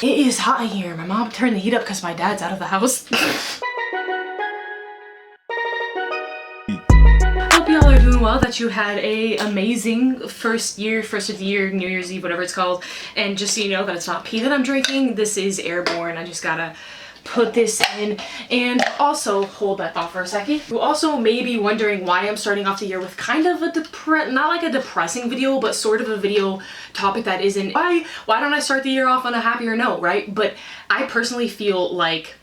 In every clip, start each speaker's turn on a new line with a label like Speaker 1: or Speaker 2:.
Speaker 1: It is hot in here. My mom turned the heat up because my dad's out of the house. Hope y'all are doing well, that you had a amazing first of the year, New Year's Eve, whatever it's called. And just so you know that it's not pee that I'm drinking, this is airborne. I just gotta put this in. And also, hold that thought for a second. You also may be wondering why I'm starting off the year with kind of a not like a depressing video, but sort of a video topic that isn't. Why don't I start the year off on a happier note, right? But I personally feel like,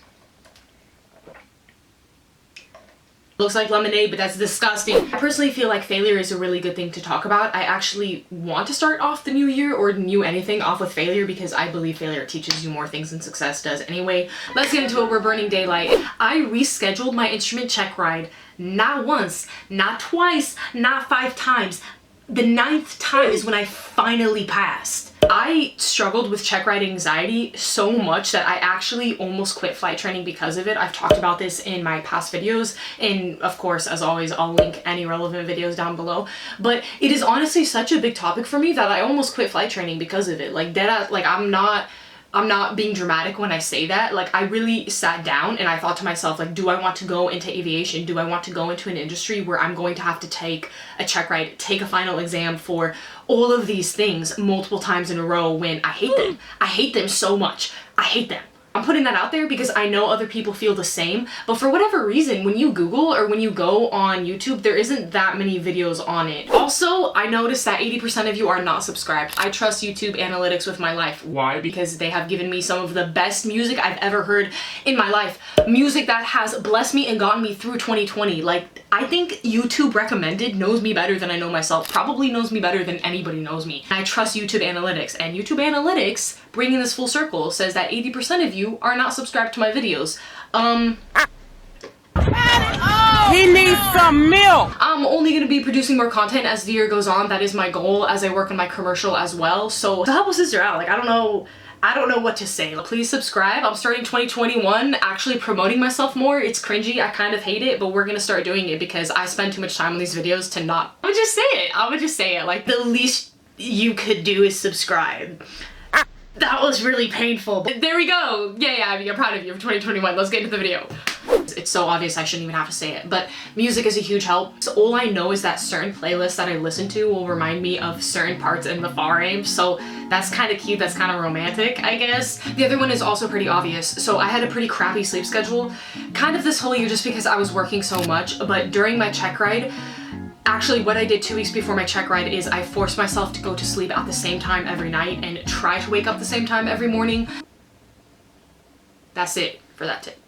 Speaker 1: looks like lemonade, but that's disgusting. I personally feel like failure is a really good thing to talk about. I actually want to start off the new year or new anything off with failure because I believe failure teaches you more things than success does anyway. Let's get into it. We're burning daylight. I rescheduled my instrument check ride not once, not twice, not 5 times. The 9th time is when I finally passed. I struggled with check ride anxiety so much that I actually almost quit flight training because of it. I've talked about this in my past videos, and of course, as always, I'll link any relevant videos down below. But it is honestly such a big topic for me that I almost quit flight training because of it. Like deadass, like I'm not being dramatic when I say that. Like I really sat down and I thought to myself, like, do I want to go into aviation? Do I want to go into an industry where I'm going to have to take a check ride, take a final exam for all of these things multiple times in a row when I hate them? I hate them so much. I hate them. I'm putting that out there because I know other people feel the same, but for whatever reason, when you Google or when you go on YouTube, there isn't that many videos on it. Also, I noticed that 80% of you are not subscribed. I trust YouTube analytics with my life. Why? Because they have given me some of the best music I've ever heard in my life. Music that has blessed me and gotten me through 2020. Like, I think YouTube recommended knows me better than I know myself. Probably knows me better than anybody knows me. I trust YouTube analytics, and YouTube analytics, bringing this full circle, says that 80% of you are not subscribed to my videos.
Speaker 2: He needs some milk!
Speaker 1: I'm only gonna be producing more content as the year goes on. That is my goal as I work on my commercial as well. So to help a sister out, like I don't know what to say. Please subscribe. I'm starting 2021 actually promoting myself more. It's cringy. I kind of hate it, but we're gonna start doing it because I spend too much time on these videos to not. I would just say it. Like the least you could do is subscribe. That was really painful. But there we go. Yeah, I mean, I'm proud of you for 2021. Let's get into the video. It's so obvious I shouldn't even have to say it, but music is a huge help. So all I know is that certain playlists that I listen to will remind me of certain parts in the foreign. So that's kind of cute. That's kind of romantic, I guess. The other one is also pretty obvious. So I had a pretty crappy sleep schedule kind of this whole year just because I was working so much, but during my check ride, actually, what I did 2 weeks before my check ride is I forced myself to go to sleep at the same time every night and try to wake up the same time every morning. That's it for that tip.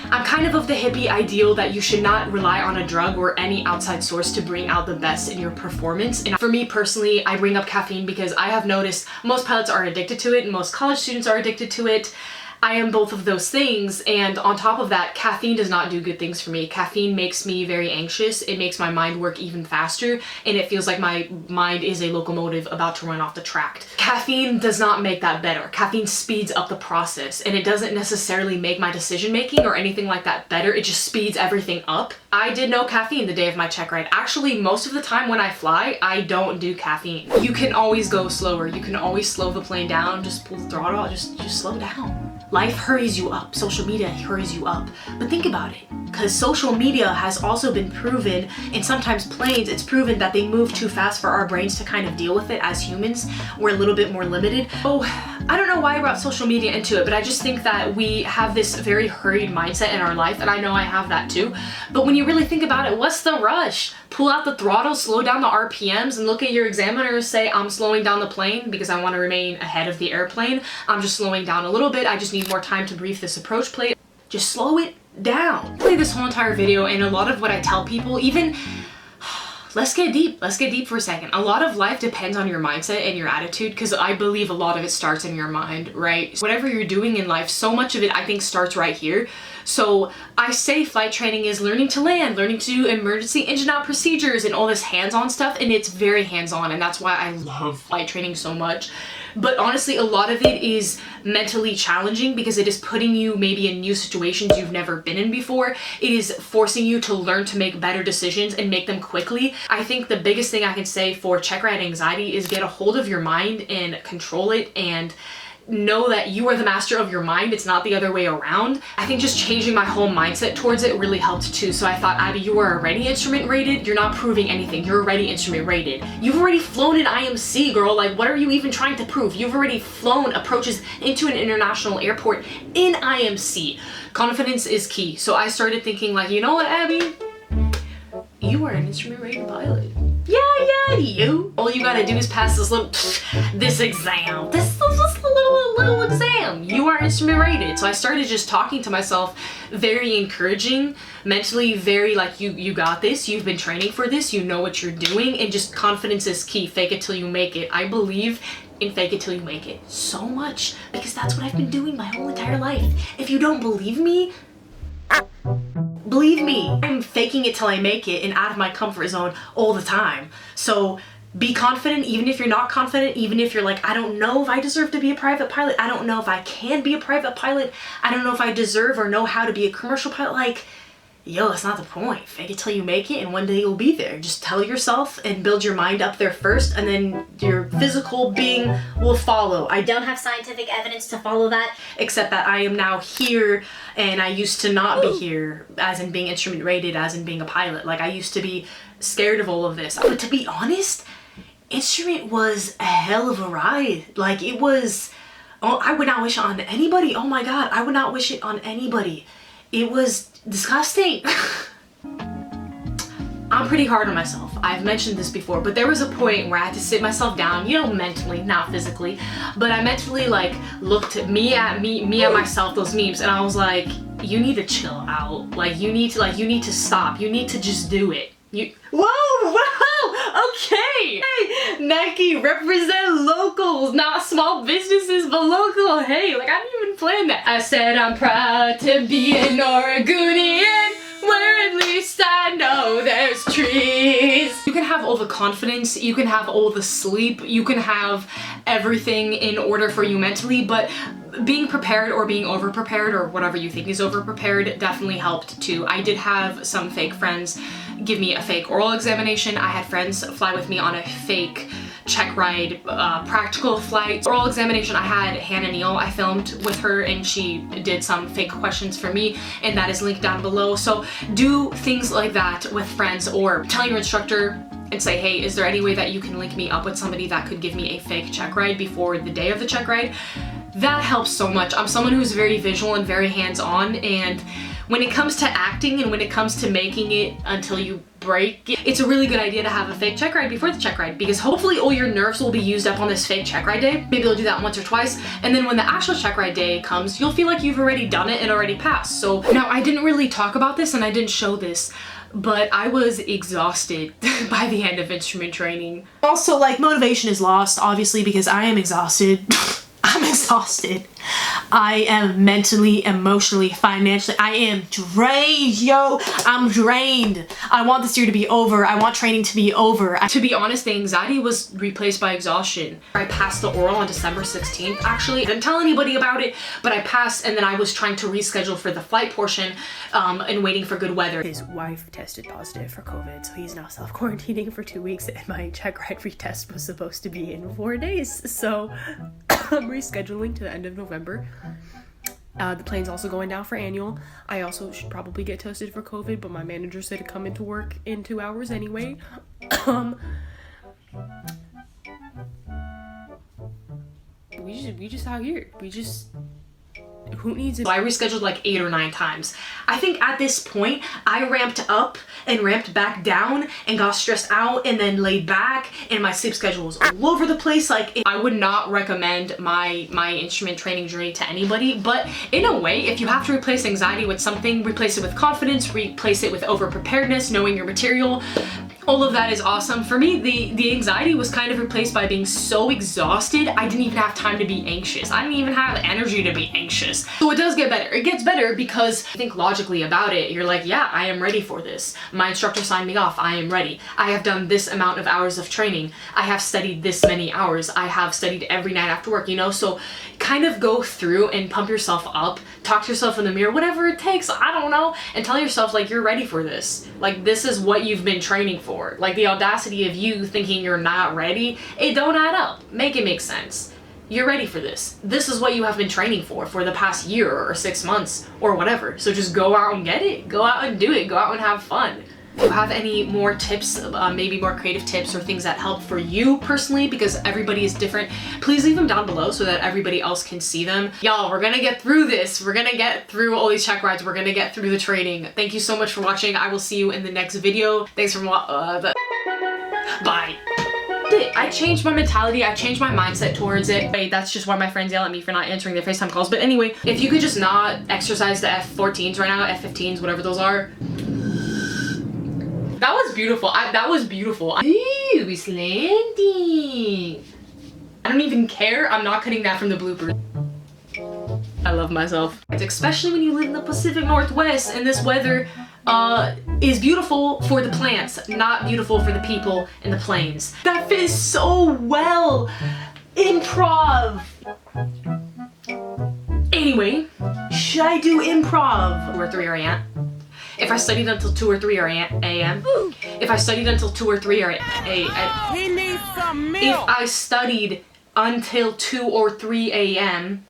Speaker 1: I'm kind of the hippie ideal that you should not rely on a drug or any outside source to bring out the best in your performance. And for me personally, I bring up caffeine because I have noticed most pilots are addicted to it and most college students are addicted to it. I am both of those things, and on top of that, caffeine does not do good things for me. Caffeine makes me very anxious. It makes my mind work even faster, and it feels like my mind is a locomotive about to run off the track. Caffeine does not make that better. Caffeine speeds up the process, and it doesn't necessarily make my decision making or anything like that better. It just speeds everything up. I did no caffeine the day of my check ride. Actually, most of the time when I fly, I don't do caffeine. You can always go slower. You can always slow the plane down. Just pull the throttle. Just slow down. Life hurries you up. Social media hurries you up. But think about it, because social media has also been proven, and sometimes planes, it's proven that they move too fast for our brains to kind of deal with it. As humans, we're a little bit more limited. Oh, I don't know why I brought social media into it, but I just think that we have this very hurried mindset in our life, and I know I have that too. But when you really think about it, what's the rush? Pull out the throttle, slow down the RPMs, and look at your examiner and say, I'm slowing down the plane because I want to remain ahead of the airplane. I'm just slowing down a little bit. I just need more time to brief this approach plate. Just slow it down. I play this whole entire video, and a lot of what I tell people, even let's get deep for a second. A lot of life depends on your mindset and your attitude, because I believe a lot of it starts in your mind, right? Whatever you're doing in life, so much of it I think starts right here. So I say flight training is learning to land, learning to do emergency engine out procedures and all this hands-on stuff, and it's very hands-on, and that's why I love flight training so much. But honestly, a lot of it is mentally challenging because it is putting you maybe in new situations you've never been in before. It is forcing you to learn to make better decisions and make them quickly. I think the biggest thing I can say for check ride anxiety is get a hold of your mind and control it, and know that you are the master of your mind. It's not the other way around. I think just changing my whole mindset towards it really helped too. So I thought, Abby, you are already instrument rated. You're not proving anything. You're already instrument rated. You've already flown in IMC, girl. Like, what are you even trying to prove? You've already flown approaches into an international airport in IMC. Confidence is key. So I started thinking like, you know what, Abby? You are an instrument rated pilot. Yeah, you. All you gotta do is pass this exam. This little exam. You are instrument rated. So I started just talking to myself, very encouraging, mentally very like, you got this, you've been training for this, you know what you're doing, and just confidence is key. Fake it till you make it. I believe in fake it till you make it so much because that's what I've been doing my whole entire life. If you don't believe me, believe me, I'm faking it till I make it and out of my comfort zone all the time. So be confident, even if you're not confident, even if you're like, I don't know if I deserve to be a private pilot. I don't know if I can be a private pilot. I don't know if I deserve or know how to be a commercial pilot. Like, yo, that's not the point. Fake it till you make it and one day you'll be there. Just tell yourself and build your mind up there first and then your physical being will follow. I don't have scientific evidence to follow that, except that I am now here and I used to not be here, as in being instrument rated, as in being a pilot. Like, I used to be scared of all of this. But to be honest, instrument was a hell of a ride. Like, it was, oh, I would not wish it on anybody. Oh my God, I would not wish it on anybody. It was disgusting. I'm pretty hard on myself. I've mentioned this before, but there was a point where I had to sit myself down, you know, mentally, not physically, but I mentally like looked at me at myself, those memes, and I was like, you need to chill out. Like, you need to stop. You need to just do it. Whoa, okay. Hey, Nike, represent locals, not small businesses, but local. Hey, like, I didn't even plan that. I said I'm proud to be an Oregonian, where at least I know there's trees. You can have all the confidence, you can have all the sleep, you can have everything in order for you mentally, but being prepared or being over prepared or whatever you think is over prepared definitely helped too. I did have some fake friends give me a fake oral examination. I had friends fly with me on a fake checkride practical flight. Oral examination, I had Hannah Neal. I filmed with her and she did some fake questions for me, and that is linked down below. So do things like that with friends, or tell your instructor and say, hey, is there any way that you can link me up with somebody that could give me a fake check ride before the day of the check ride? That helps so much. I'm someone who's very visual and very hands-on, and when it comes to acting and when it comes to making it until you break, it's a really good idea to have a fake check ride before the check ride, because hopefully all your nerves will be used up on this fake check ride day. Maybe you'll do that once or twice, and then when the actual check ride day comes, you'll feel like you've already done it and already passed. So now, I didn't really talk about this and I didn't show this, but I was exhausted by the end of instrument training. Also, like, motivation is lost, obviously, because I am exhausted. I'm exhausted. I am mentally, emotionally, financially, I am drained, yo. I'm drained. I want this year to be over. I want training to be over. To be honest, the anxiety was replaced by exhaustion. I passed the oral on December 16th, actually. I didn't tell anybody about it, but I passed, and then I was trying to reschedule for the flight portion and waiting for good weather. His wife tested positive for COVID, so he's now self-quarantining for 2 weeks, and my check ride retest was supposed to be in 4 days, so I'm rescheduling to the end of November. The plane's also going down for annual. I also should probably get tested for COVID, but my manager said to come into work in 2 hours anyway. We just out here. Who needs it? So I rescheduled like 8 or 9 times. I think at this point, I ramped up and ramped back down and got stressed out and then laid back, and my sleep schedule was all over the place. Like, I would not recommend my instrument training journey to anybody, but in a way, if you have to replace anxiety with something, replace it with confidence, replace it with over-preparedness, knowing your material. All of that is awesome. For me, the anxiety was kind of replaced by being so exhausted, I didn't even have time to be anxious. I didn't even have energy to be anxious. So it does get better. It gets better because I think logically about it. You're like, yeah, I am ready for this. My instructor signed me off. I am ready. I have done this amount of hours of training. I have studied this many hours. I have studied every night after work, you know? So kind of go through and pump yourself up, talk to yourself in the mirror, whatever it takes, I don't know, and tell yourself like you're ready for this. Like, this is what you've been training for. Like, the audacity of you thinking you're not ready, it don't add up. Make it make sense. you're ready for this. This is what you have been training for the past year or 6 months or whatever. So just go out and get it. Go out and do it. Go out and have fun. If you have any more tips, maybe more creative tips or things that help for you personally, because everybody is different, please leave them down below so that everybody else can see them. Y'all, we're gonna get through this. We're gonna get through all these check rides. We're gonna get through the training. Thank you so much for watching. I will see you in the next video. Thanks for bye. I changed my mentality, I changed my mindset towards it. Wait, that's just why my friends yell at me for not answering their FaceTime calls. But anyway, if you could just not exercise the F14s right now, F15s, whatever those are. That was beautiful. That was beautiful. Ooh, it's landing. I don't even care. I'm not cutting that from the bloopers. I love myself. Especially when you live in the Pacific Northwest and this weather is beautiful for the plants, not beautiful for the people in the plains. That fits so well. Improv. Anyway, should I do improv? 2 or 3 a.m. If I studied until 2 or 3 a.m. If I studied until 2 or 3
Speaker 2: He needs some milk.
Speaker 1: If I studied until 2 or 3 a.m.